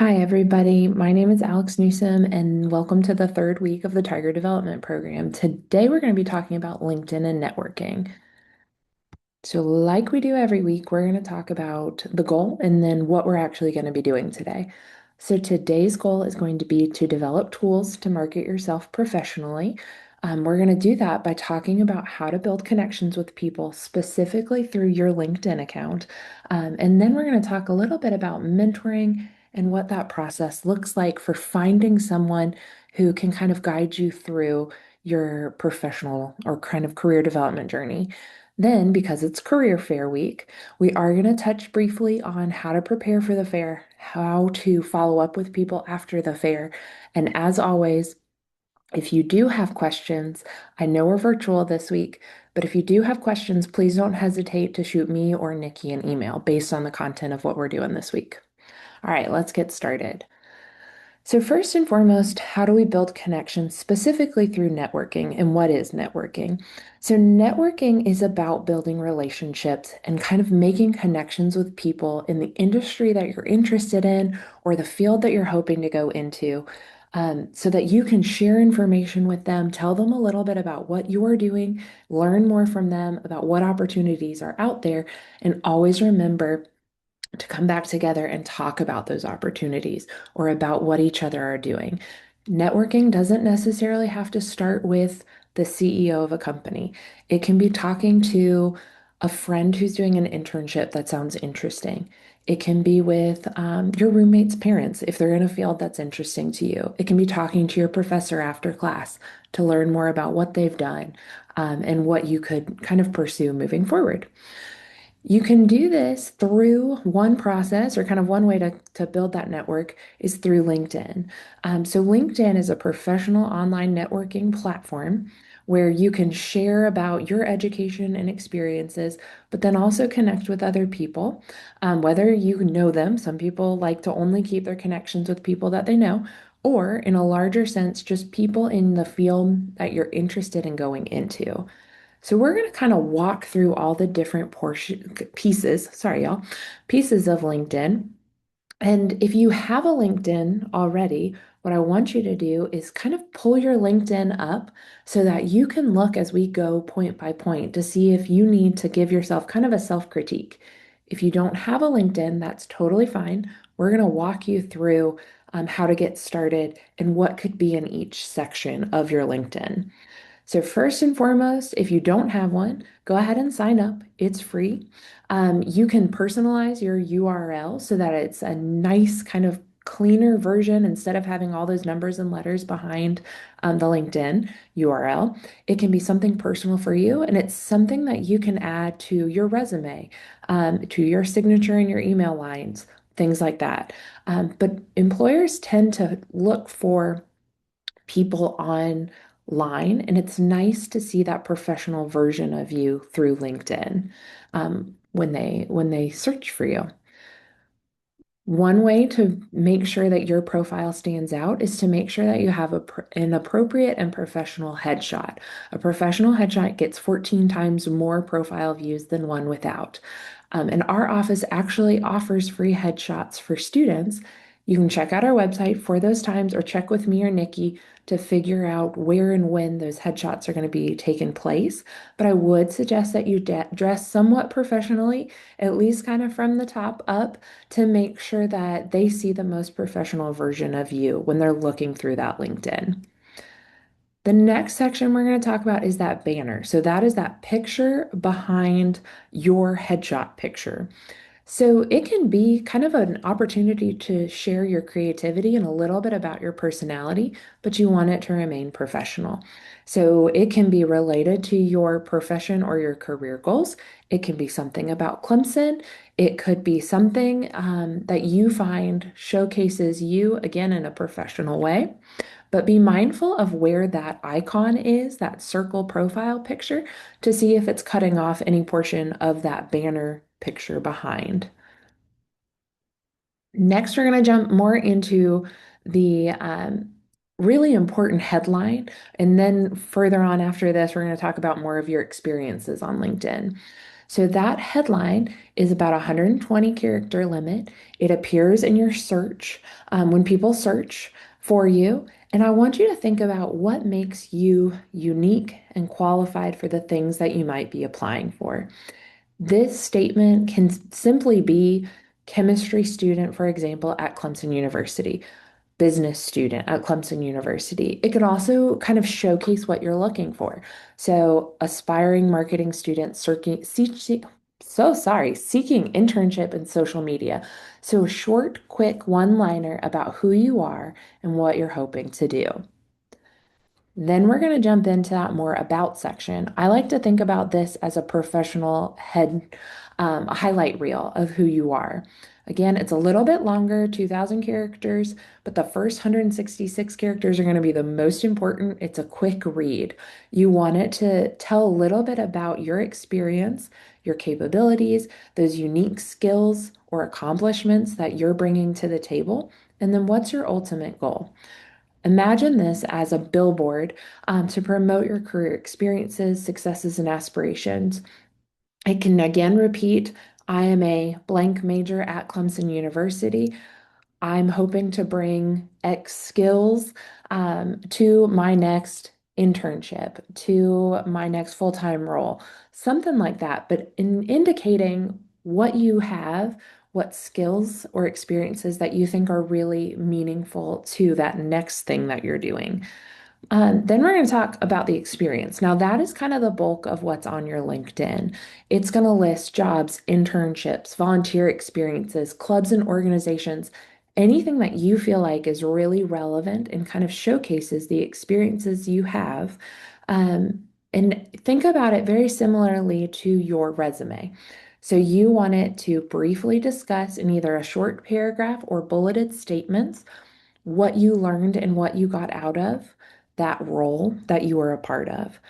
Hi, everybody. My name is Alex Newsom, and welcome to the third week of the Tiger Development Program. Today, we're going to be talking about LinkedIn and networking. So, like we do every week, we're going to talk about the goal and then what we're actually going to be doing today. So, today's goal is going to be to develop tools to market yourself professionally. We're going to do that by talking about how to build connections with people specifically through your LinkedIn account. And then we're going to talk a little bit about mentoring and what that process looks like for finding someone who can kind of guide you through your professional or kind of career development journey. Then, because it's career fair week, we are going to touch briefly on how to prepare for the fair, how to follow up with people after the fair. And as always, if you do have questions, I know we're virtual this week, but if you do have questions, please don't hesitate to shoot me or Nikki an email based on the content of what we're doing this week. All right, let's get started. So, first and foremost, how do we build connections specifically through networking? And what is networking? So, networking is about building relationships and kind of making connections with people in the industry that you're interested in or the field that you're hoping to go into, so that you can share information with them, tell them a little bit about what you're doing, learn more from them about what opportunities are out there, and always remember to come back together and talk about those opportunities or about what each other are doing. Networking doesn't necessarily have to start with the CEO of a company. It can be talking to a friend who's doing an internship that sounds interesting. It can be with your roommate's parents if they're in a field that's interesting to you. It can be talking to your professor after class to learn more about what they've done, and what you could kind of pursue moving forward. You can do this through one process, or kind of one way to build that network is through LinkedIn. So, LinkedIn is a professional online networking platform where you can share about your education and experiences, but then also connect with other people, whether you know them. Some people like to only keep their connections with people that they know, or in a larger sense, just people in the field that you're interested in going into. So we're going to kind of walk through all the different pieces, sorry, y'all, pieces of LinkedIn. And if you have a LinkedIn already, what I want you to do is kind of pull your LinkedIn up so that you can look as we go point by point to see if you need to give yourself kind of a self-critique. If you don't have a LinkedIn, that's totally fine. We're going to walk you through how to get started and what could be in each section of your LinkedIn. So, first and foremost, if you don't have one, go ahead and sign up. It's free. You can personalize your URL so that it's a nice kind of cleaner version instead of having all those numbers and letters behind the LinkedIn URL. It can be something personal for you, and it's something that you can add to your resume, to your signature and your email lines, things like that. But employers tend to look for people online, and it's nice to see that professional version of you through LinkedIn, when they search for you. One way to make sure that your profile stands out is to make sure that you have an appropriate and professional headshot. A professional headshot gets 14 times more profile views than one without. And our office actually offers free headshots for students. You can check out our website for those times or check with me or Nikki to figure out where and when those headshots are going to be taking place. But I would suggest that you dress somewhat professionally, at least kind of from the top up, to make sure that they see the most professional version of you when they're looking through that LinkedIn. The next section we're going to talk about is that banner. So that is that picture behind your headshot picture. So it can be kind of an opportunity to share your creativity and a little bit about your personality, but you want it to remain professional. So it can be related to your profession or your career goals. It can be something about Clemson. It could be something that you find showcases you again in a professional way. But be mindful of where that icon is, that circle profile picture, to see if it's cutting off any portion of that banner picture behind. Next, we're going to jump more into the really important headline. And then further on after this, we're going to talk about more of your experiences on LinkedIn. So that headline is about 120 character limit. It appears in your search when people search for you. And I want you to think about what makes you unique and qualified for the things that you might be applying for. This statement can simply be chemistry student, for example, at Clemson University, business student at Clemson University. It could also kind of showcase what you're looking for. So, aspiring marketing student seeking internship in social media. So, a short, quick one-liner about who you are and what you're hoping to do. Then we're going to jump into that more about section. I like to think about this as a professional a highlight reel of who you are. Again, it's a little bit longer, 2,000 characters, but the first 166 characters are going to be the most important. It's a quick read. You want it to tell a little bit about your experience, your capabilities, those unique skills or accomplishments that you're bringing to the table, and then what's your ultimate goal? Imagine this as a billboard to promote your career experiences, successes, and aspirations. I can again repeat I am a blank major at Clemson University. I'm hoping to bring X skills to my next internship, to my next full-time role, something like that. But in indicating what you have, what skills or experiences that you think are really meaningful to that next thing that you're doing. Then we're going to talk about the experience. Now, that is kind of the bulk of what's on your LinkedIn. It's going to list jobs, internships, volunteer experiences, clubs and organizations, anything that you feel like is really relevant and kind of showcases the experiences you have. And think about it very similarly to your resume. So you want it to briefly discuss in either a short paragraph or bulleted statements what you learned and what you got out of that role that you were a part of.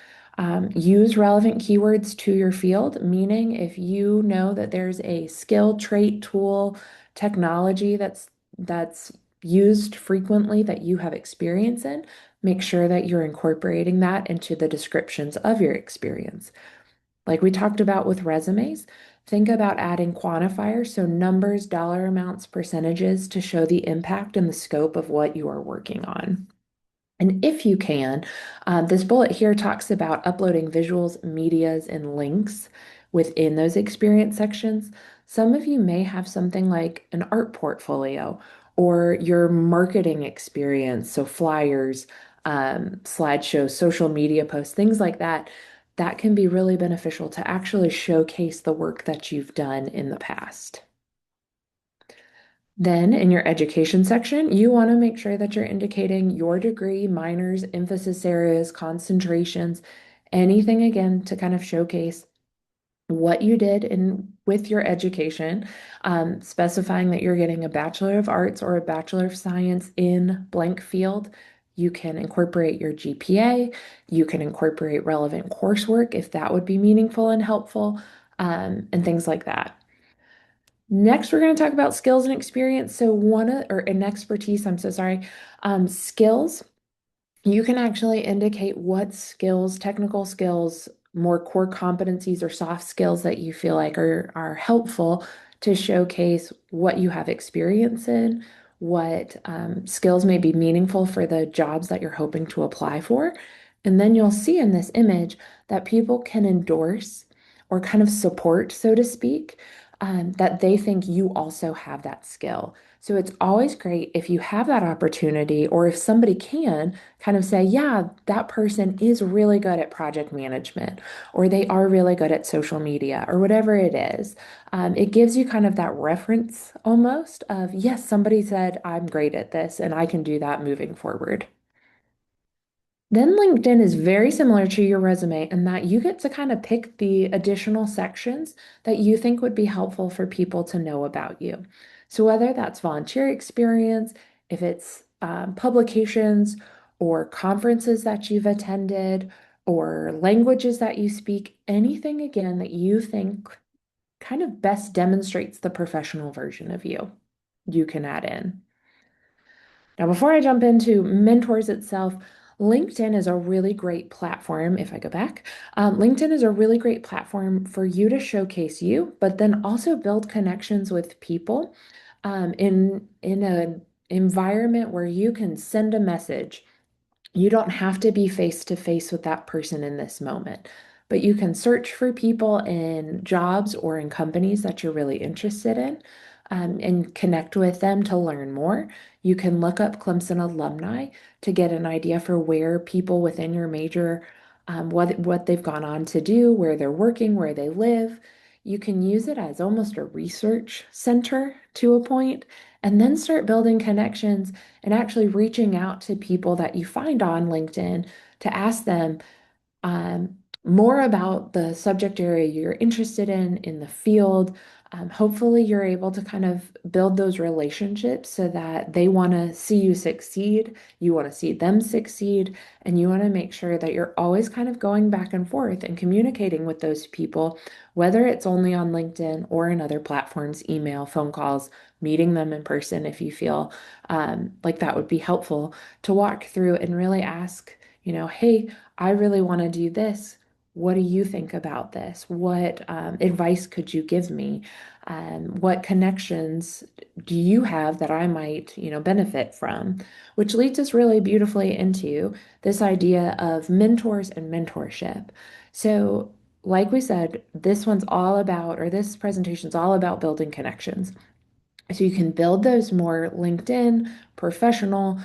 Use relevant keywords to your field, meaning if you know that there's a skill, trait, tool, technology that's used frequently that you have experience in, make sure that you're incorporating that into the descriptions of your experience. Like we talked about with resumes, think about adding quantifiers, so numbers, dollar amounts, percentages to show the impact and the scope of what you are working on. And if you can, this bullet here talks about uploading visuals, medias, and links within those experience sections. Some of you may have something like an art portfolio or your marketing experience, so flyers, slideshows, social media posts, things like that. That can be really beneficial to actually showcase the work that you've done in the past. Then in your education section, you want to make sure that you're indicating your degree, minors, emphasis areas, concentrations, anything again to kind of showcase what you did in with your education, specifying that you're getting a Bachelor of Arts or a Bachelor of Science in blank field. You can incorporate your GPA. You can incorporate relevant coursework if that would be meaningful and helpful, and things like that. Next, we're going to talk about skills and experience. So or an expertise, I'm so sorry. Skills, you can actually indicate what skills, technical skills, more core competencies or soft skills that you feel like are helpful to showcase what you have experience in, what skills may be meaningful for the jobs that you're hoping to apply for. And then you'll see in this image that people can endorse or kind of support, so to speak, that they think you also have that skill. So it's always great if you have that opportunity, or if somebody can kind of say, yeah, that person is really good at project management, or they are really good at social media, or whatever it is. It gives you kind of that reference almost of, yes, somebody said, I'm great at this, and I can do that moving forward. Then LinkedIn is very similar to your resume in that you get to kind of pick the additional sections that you think would be helpful for people to know about you. So whether that's volunteer experience, if it's publications or conferences that you've attended or languages that you speak, anything again that you think kind of best demonstrates the professional version of you, you can add in. Now, before I jump into mentors itself, LinkedIn is a really great platform. If I go back, LinkedIn is a really great platform for you to showcase you, but then also build connections with people in an environment where you can send a message. You don't have to be face to face with that person in this moment, but you can search for people in jobs or in companies that you're really interested in, and connect with them to learn more. You can look up Clemson alumni to get an idea for where people within your major, what they've gone on to do, where they're working, where they live. You can use it as almost a research center to a point, and then start building connections and actually reaching out to people that you find on LinkedIn to ask them um, more about the subject area you're interested in the field. Hopefully, you're able to kind of build those relationships so that they want to see you succeed, you want to see them succeed, and you want to make sure that you're always kind of going back and forth and communicating with those people, whether it's only on LinkedIn or in other platforms, email, phone calls, meeting them in person if you feel like that would be helpful to walk through and really ask, hey, I really want to do this. What do you think about this? What advice could you give me? What connections do you have that I might, benefit from? Which leads us really beautifully into this idea of mentors and mentorship. So, like we said, this one's all about, or this presentation's all about building connections. So you can build those more LinkedIn professional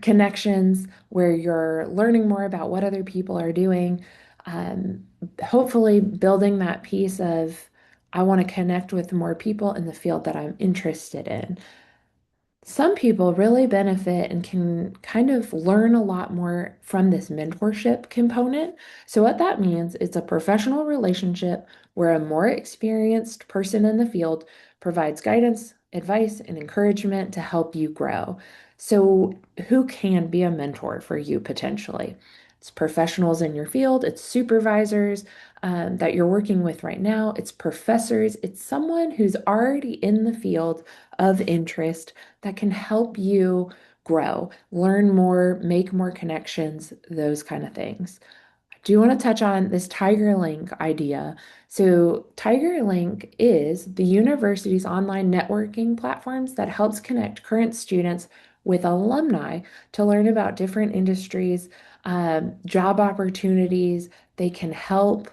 connections where you're learning more about what other people are doing. Um, Hopefully, building that piece of, I want to connect with more people in the field that I'm interested in. Some people really benefit and can kind of learn a lot more from this mentorship component. So, what that means, it's a professional relationship where a more experienced person in the field provides guidance, advice, and encouragement to help you grow. So, who can be a mentor for you potentially? It's professionals in your field, it's supervisors that you're working with right now, it's professors, it's someone who's already in the field of interest that can help you grow, learn more, make more connections, those kind of things. I do want to touch on this TigerLink idea. So, TigerLink is the university's online networking platforms that helps connect current students with alumni to learn about different industries, job opportunities. They can help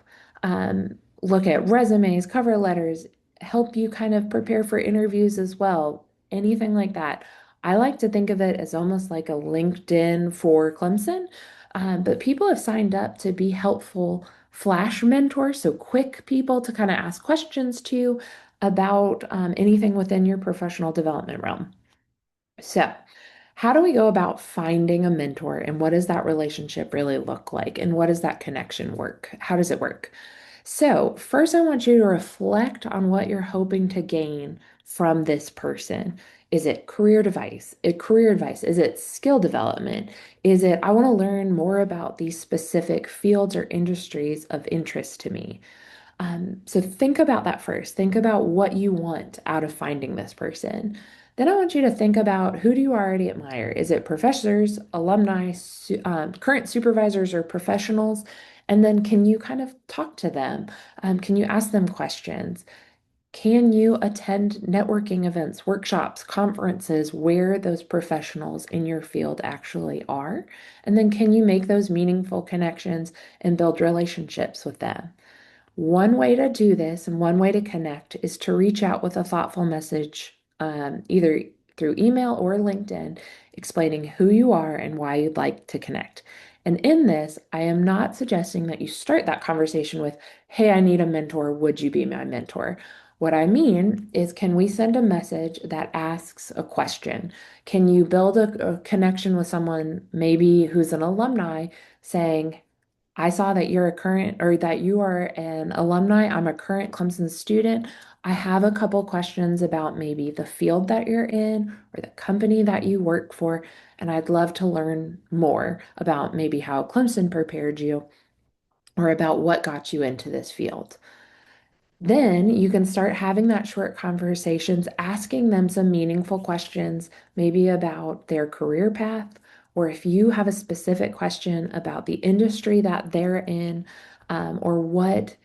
look at resumes, cover letters, help you kind of prepare for interviews as well, anything like that. I like to think of it as almost like a LinkedIn for Clemson, but people have signed up to be helpful flash mentors, so quick people to kind of ask questions to about anything within your professional development realm. So, how do we go about finding a mentor and what does that relationship really look like? And what does that connection work? How does it work? So, first, I want you to reflect on what you're hoping to gain from this person. Is it career advice? Is it skill development? Is it, I want to learn more about these specific fields or industries of interest to me? So think about that first. Think about what you want out of finding this person. Then I want you to think about, who do you already admire? Is it professors, alumni, current supervisors, or professionals? And then can you kind of talk to them? Can you ask them questions? Can you attend networking events, workshops, conferences where those professionals in your field actually are? And then can you make those meaningful connections and build relationships with them? One way to do this and one way to connect is to reach out with a thoughtful message, either through email or LinkedIn, explaining who you are and why you'd like to connect. And in this, I am not suggesting that you start that conversation with, hey, I need a mentor. Would you be my mentor? What I mean is, can we send a message that asks a question? Can you build a connection with someone, maybe who's an alumni, saying, I saw that you're a current or that you are an alumni. I'm a current Clemson student. I have a couple questions about maybe the field that you're in or the company that you work for, and I'd love to learn more about maybe how Clemson prepared you or about what got you into this field. Then you can start having that short conversations, asking them some meaningful questions, maybe about their career path or if you have a specific question about the industry that they're in, or what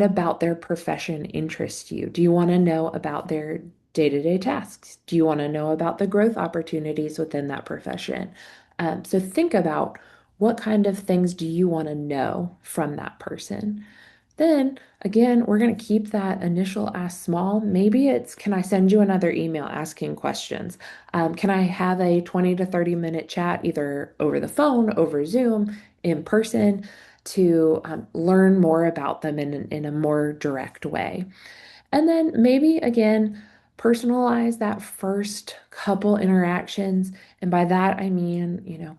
about their profession interests you? Do you want to know about their day-to-day tasks? Do you want to know about the growth opportunities within that profession? So think about what kind of things do you want to know from that person? Then again, we're going to keep that initial ask small. Maybe it's, can I send you another email asking questions? Can I have a 20 to 30-minute chat either over the phone, over Zoom, in person to learn more about them in a more direct way? And then maybe again, personalize that first couple interactions. And by that, I mean,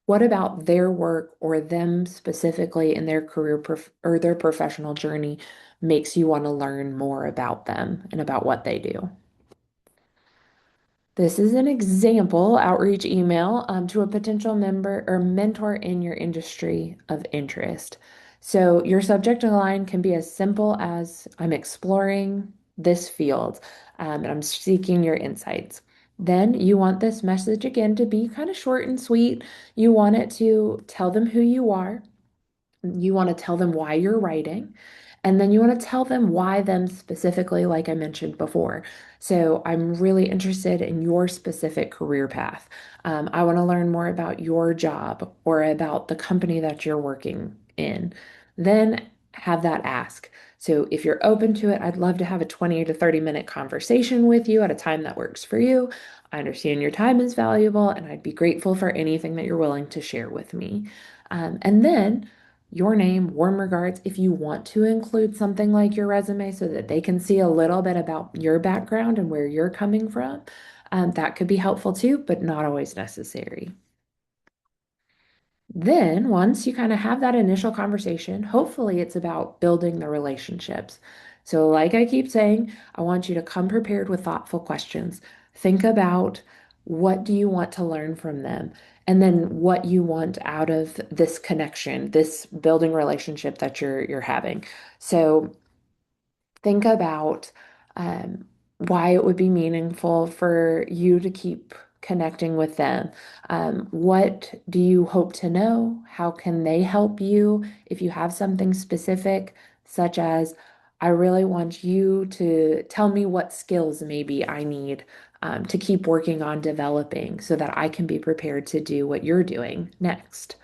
what about their work or them specifically in their or their professional journey makes you want to learn more about them and about what they do? This is an example outreach email to a potential member or mentor in your industry of interest. So your subject line can be as simple as I'm exploring this field and I'm seeking your insights. Then you want this message again to be kind of short and sweet. You want it to tell them who you are. You want to tell them why you're writing. And then you want to tell them why them specifically, like I mentioned before. So I'm really interested in your specific career path. I want to learn more about your job or about the company that you're working in. Then have that ask. So if you're open to it, I'd love to have a 20 to 30-minute conversation with you at a time that works for you. I understand your time is valuable, and I'd be grateful for anything that you're willing to share with me. And then your name, warm regards, if you want to include something like your resume so that they can see a little bit about your background and where you're coming from, that could be helpful too, but not always necessary. Then, once you kind of have that initial conversation, hopefully it's about building the relationships. So, like I keep saying, I want you to come prepared with thoughtful questions. Think about what do you want to learn from them, and then what you want out of this connection, this building relationship that you're having. So, think about why it would be meaningful for you to keep connecting with them. What do you hope to know? How can they help you? If you have something specific, such as, I really want you to tell me what skills maybe I need to keep working on developing so that I can be prepared to do what you're doing next.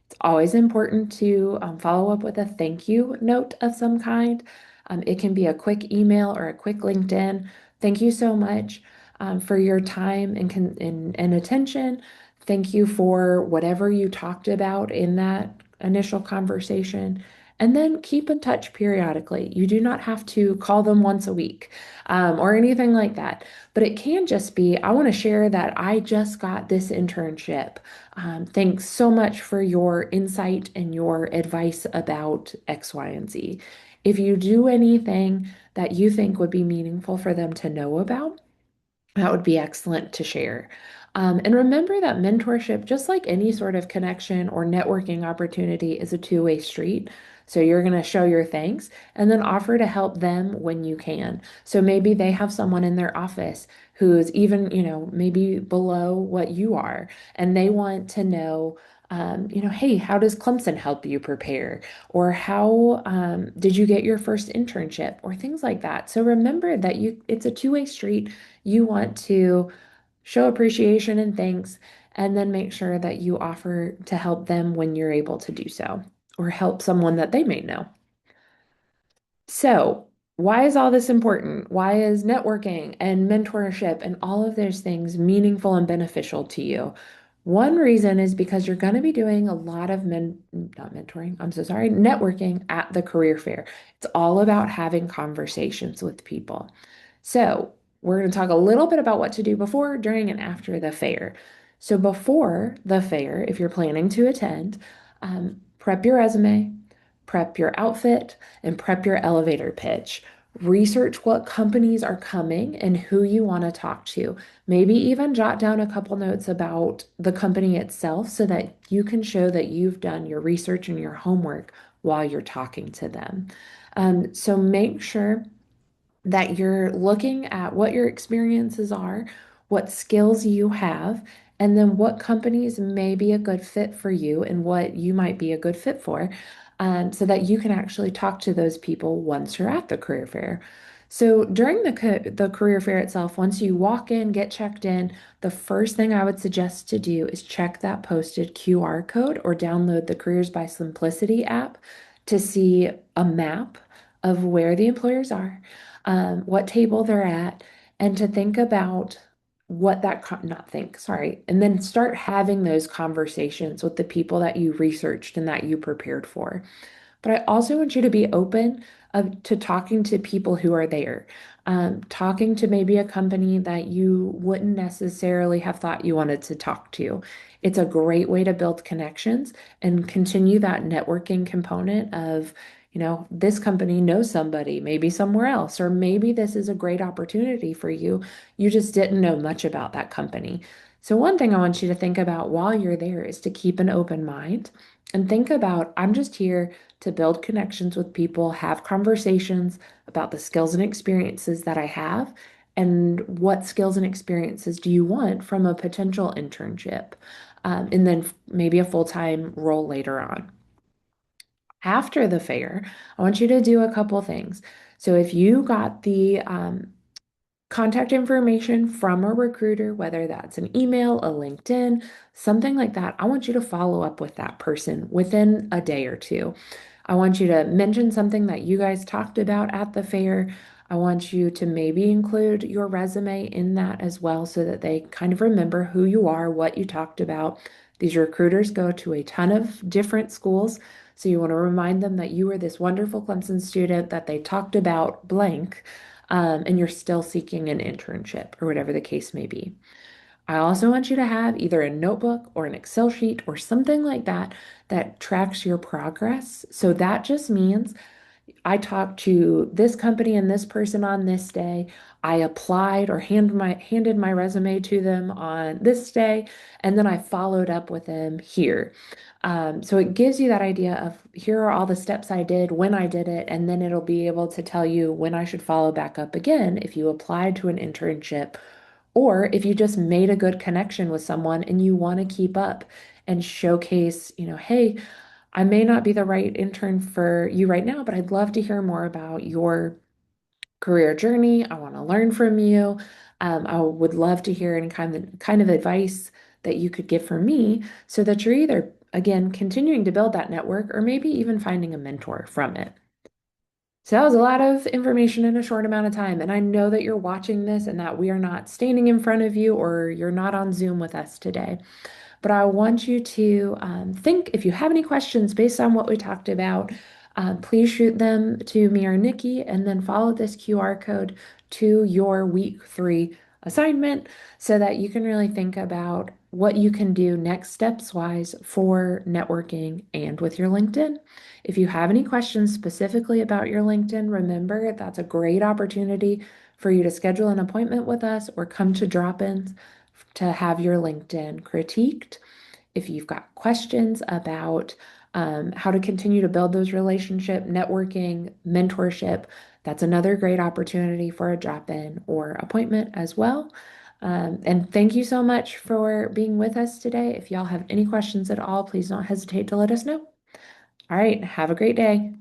It's always important to follow up with a thank you note of some kind. It can be a quick email or a quick LinkedIn. Thank you so much for your time and attention. Thank you for whatever you talked about in that initial conversation. And then keep in touch periodically. You do not have to call them once a week or anything like that. But it can just be, I want to share that I just got this internship. Thanks so much for your insight and your advice about X, Y, and Z. If you do anything that you think would be meaningful for them to know about, that would be excellent to share. And remember that mentorship, just like any sort of connection or networking opportunity, is a two-way street. So you're going to show your thanks and then offer to help them when you can. So maybe they have someone in their office who's even, maybe below what you are, and they want to know, hey, how does Clemson help you prepare? Or how did you get your first internship? Or things like that. So remember that it's a two-way street. You want to show appreciation and thanks, and then make sure that you offer to help them when you're able to do so, or help someone that they may know. So, why is all this important? Why is networking and mentorship and all of those things meaningful and beneficial to you? One reason is because you're going to be doing a lot of not mentoring, I'm so sorry, networking at the career fair. It's all about having conversations with people. So, we're going to talk a little bit about what to do before, during, and after the fair. So, before the fair, if you're planning to attend, prep your resume, prep your outfit, and prep your elevator pitch. Research what companies are coming and who you want to talk to. Maybe even jot down a couple notes about the company itself so that you can show that you've done your research and your homework while you're talking to them. So make sure that you're looking at what your experiences are, what skills you have, and then what companies may be a good fit for you and what you might be a good fit for, so that you can actually talk to those people once you're at the career fair. So during the career fair itself, once you walk in, get checked in, the first thing I would suggest to do is check that posted QR code or download the Careers by Simplicity app to see a map of where the employers are, what table they're at, and to think about what not think, sorry, and then start having those conversations with the people that you researched and that you prepared for. But I also want you to be open to talking to people who are there, talking to maybe a company that you wouldn't necessarily have thought you wanted to talk to. It's a great way to build connections and continue that networking component of, this company knows somebody, maybe somewhere else, or maybe this is a great opportunity for you. You just didn't know much about that company. So, one thing I want you to think about while you're there is to keep an open mind and think about, I'm just here to build connections with people, have conversations about the skills and experiences that I have, and what skills and experiences do you want from a potential internship, and then maybe a full-time role later on. After the fair, I want you to do a couple things. So if you got the contact information from a recruiter, whether that's an email, a LinkedIn, something like that, I want you to follow up with that person within a day or two. I want you to mention something that you guys talked about at the fair. I want you to maybe include your resume in that as well so that they kind of remember who you are, what you talked about. These recruiters go to a ton of different schools. So you want to remind them that you were this wonderful Clemson student that they talked about blank, and you're still seeking an internship or whatever the case may be. I also want you to have either a notebook or an Excel sheet or something like that that tracks your progress. So that just means I talked to this company and this person on this day. I applied or handed my resume to them on this day, and then I followed up with them here. So it gives you that idea of here are all the steps I did when I did it, and then it'll be able to tell you when I should follow back up again if you applied to an internship or if you just made a good connection with someone and you want to keep up and showcase, hey, I may not be the right intern for you right now, but I'd love to hear more about your career journey. I want to learn from you. I would love to hear any kind of advice that you could give for me so that you're either, again, continuing to build that network or maybe even finding a mentor from it. So that was a lot of information in a short amount of time. And I know that you're watching this and that we are not standing in front of you or you're not on Zoom with us today. But I want you to think if you have any questions based on what we talked about, please shoot them to me or Nikki and then follow this QR code to your week 3 assignment so that you can really think about what you can do next steps wise for networking and with your LinkedIn. If you have any questions specifically about your LinkedIn, remember that's a great opportunity for you to schedule an appointment with us or come to drop-ins to have your LinkedIn critiqued. If you've got questions about how to continue to build those relationship, networking, mentorship, that's another great opportunity for a drop-in or appointment as well. And thank you so much for being with us today. If y'all have any questions at all, please don't hesitate to let us know. All right, have a great day.